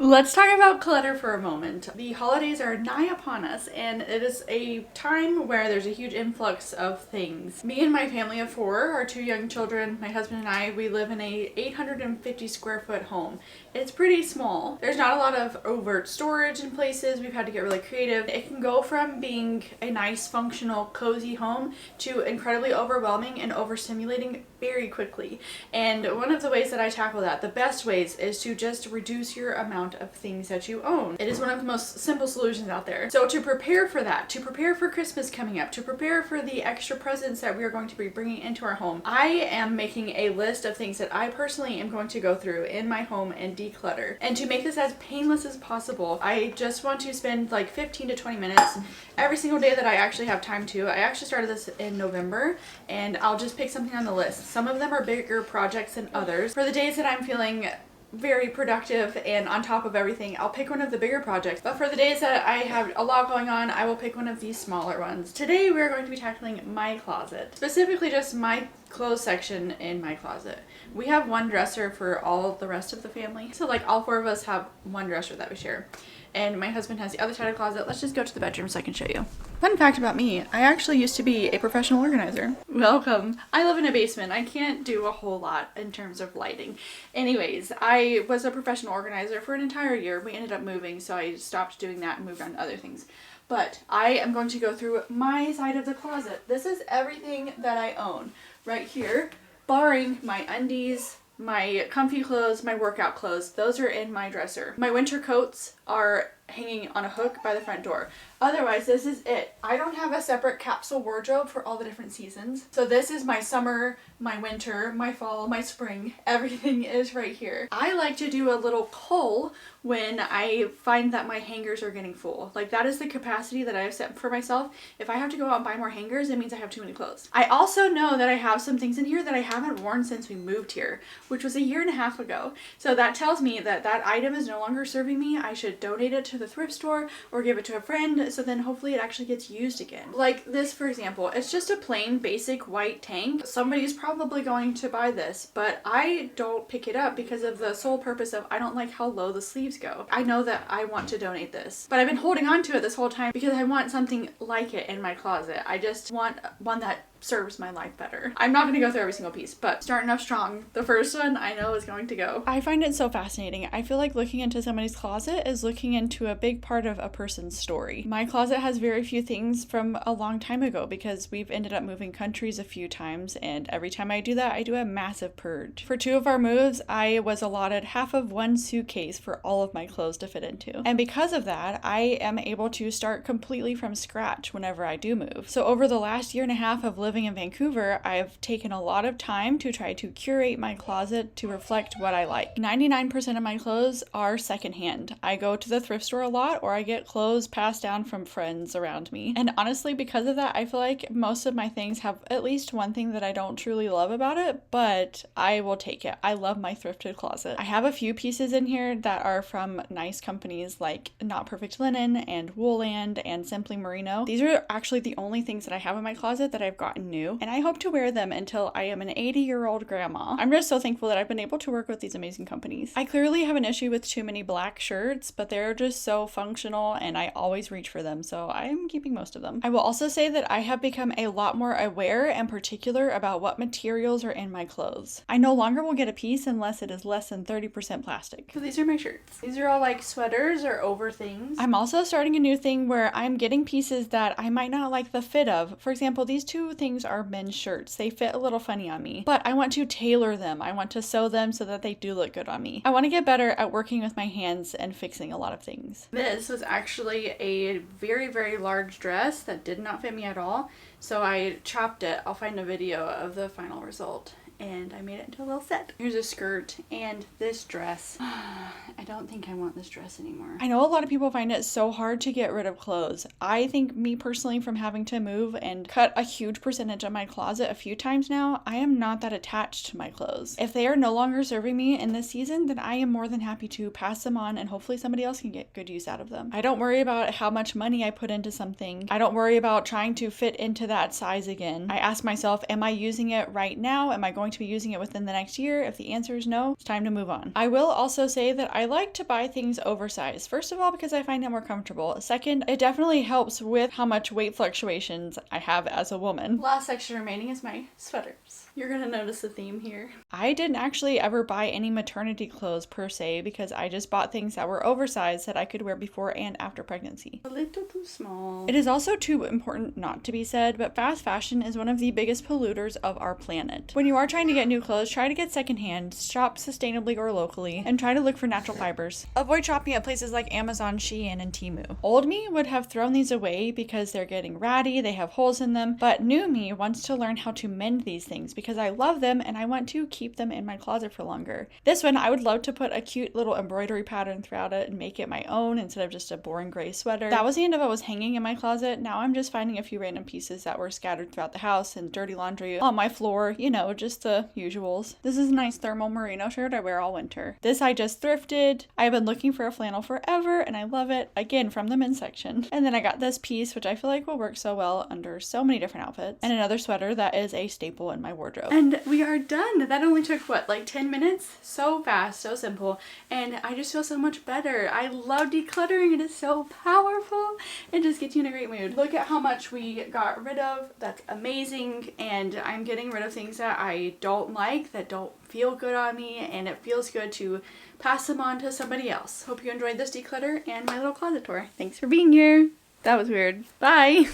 Let's talk about clutter for a moment. The holidays are nigh upon us, and it is a time where there's a huge influx of things. Me and my family of 4, our 2 young children, my husband and I, we live in a 850 square foot home. It's pretty small. There's not a lot of overt storage in places. We've had to get really creative. It can go from being a nice, functional, cozy home to incredibly overwhelming and overstimulating very quickly. And one of the ways that I tackle that, the best ways, is to just reduce your amount of things that you own. It is one of the most simple solutions out there. So to prepare for that, to prepare for Christmas coming up, to prepare for the extra presents that we are going to be bringing into our home, I am making a list of things that I personally am going to go through in my home and declutter. And to make this as painless as possible, I just want to spend like 15 to 20 minutes every single day that I actually have time to. I actually started this in November, and I'll just pick something on the list. Some of them are bigger projects than others. For the days that I'm feeling very productive and on top of everything, I'll pick one of the bigger projects. But for the days that I have a lot going on, I will pick one of these smaller ones. Today we're going to be tackling my closet, specifically just my clothes section in my closet. We have one dresser for all the rest of the family. So like all 4 of us have one dresser that we share. And my husband has the other side of the closet. Let's just go to the bedroom so I can show you. Fun fact about me, I actually used to be a professional organizer. Welcome. I live in a basement. I can't do a whole lot in terms of lighting. Anyways, I was a professional organizer for an entire year. We ended up moving, so I stopped doing that and moved on to other things. But I am going to go through my side of the closet. This is everything that I own right here, barring my undies, my comfy clothes, my workout clothes. Those are in my dresser. My winter coats are hanging on a hook by the front door. Otherwise, this is it. I don't have a separate capsule wardrobe for all the different seasons. So this is my summer, my winter, my fall, my spring. Everything is right here. I like to do a little cull when I find that my hangers are getting full. Like that is the capacity that I have set for myself. If I have to go out and buy more hangers, it means I have too many clothes. I also know that I have some things in here that I haven't worn since we moved here, which was a year and a half ago. So that tells me that that item is no longer serving me. I should donate it to the thrift store or give it to a friend, so then hopefully it actually gets used again. Like this, for example, it's just a plain basic white tank. Somebody's probably going to buy this, but I don't pick it up because of the sole purpose of I don't like how low the sleeves go. I know that I want to donate this, but I've been holding on to it this whole time because I want something like it in my closet. I just want one that serves my life better. I'm not going to go through every single piece, but starting off strong, the first one I know is going to go. I find it so fascinating. I feel like looking into somebody's closet is looking into a big part of a person's story. My closet has very few things from a long time ago because we've ended up moving countries a few times, and every time I do that, I do a massive purge. For 2 of our moves, I was allotted half of one suitcase for all of my clothes to fit into. And because of that, I am able to start completely from scratch whenever I do move. So over the last year and a half of living in Vancouver, I've taken a lot of time to try to curate my closet to reflect what I like. 99% of my clothes are secondhand. I go to the thrift store a lot, or I get clothes passed down from friends around me. And honestly, because of that, I feel like most of my things have at least one thing that I don't truly love about it, but I will take it. I love my thrifted closet. I have a few pieces in here that are from nice companies like Not Perfect Linen and Woolland and Simply Merino. These are actually the only things that I have in my closet that I've gotten new, and I hope to wear them until I am an 80-year-old grandma. I'm just so thankful that I've been able to work with these amazing companies. I clearly have an issue with too many black shirts, but they're just so functional and I always reach for them, so I'm keeping most of them. I will also say that I have become a lot more aware and particular about what materials are in my clothes. I no longer will get a piece unless it is less than 30% plastic. So these are my shirts. These are all like sweaters or over things. I'm also starting a new thing where I'm getting pieces that I might not like the fit of. For example, these 2 things are men's shirts. They fit a little funny on me, but I want to tailor them. I want to sew them so that they do look good on me. I want to get better at working with my hands and fixing a lot of things. This was actually a very, very large dress that did not fit me at all, so I chopped it. I'll find a video of the final result. And I made it into a little set. Here's a skirt and this dress. I don't think I want this dress anymore. I know a lot of people find it so hard to get rid of clothes. I think me personally, from having to move and cut a huge percentage of my closet a few times now, I am not that attached to my clothes. If they are no longer serving me in this season, then I am more than happy to pass them on and hopefully somebody else can get good use out of them. I don't worry about how much money I put into something. I don't worry about trying to fit into that size again. I ask myself, am I using it right now? Am I going going to be using it within the next year? If the answer is no, it's time to move on. I will also say that I like to buy things oversized. First of all, because I find it more comfortable. Second, it definitely helps with how much weight fluctuations I have as a woman. Last section remaining is my sweaters. You're gonna notice a theme here. I didn't actually ever buy any maternity clothes per se because I just bought things that were oversized that I could wear before and after pregnancy. A little too small. It is also too important not to be said, but fast fashion is one of the biggest polluters of our planet. When you are trying to get new clothes, try to get secondhand, shop sustainably or locally, and try to look for natural fibers. Avoid shopping at places like Amazon, Shein, and Temu. Old me would have thrown these away because they're getting ratty, they have holes in them, but new me wants to learn how to mend these things because I love them and I want to keep them in my closet for longer. This one, I would love to put a cute little embroidery pattern throughout it and make it my own instead of just a boring gray sweater. That was the end of what was hanging in my closet. Now I'm just finding a few random pieces that were scattered throughout the house and dirty laundry on my floor, you know, just the usuals. This is a nice thermal merino shirt I wear all winter. This I just thrifted. I've been looking for a flannel forever and I love it, again from the men's section. And then I got this piece which I feel like will work so well under so many different outfits, and another sweater that is a staple in my wardrobe. And we are done. That only took what, like 10 minutes? So fast, so simple, and I just feel so much better. I love decluttering. It is so powerful. It just gets you in a great mood. Look at how much we got rid of. That's amazing. And I'm getting rid of things that I don't like, that don't feel good on me, and it feels good to pass them on to somebody else. Hope you enjoyed this declutter and my little closet tour. Thanks for being here. That was weird. Bye.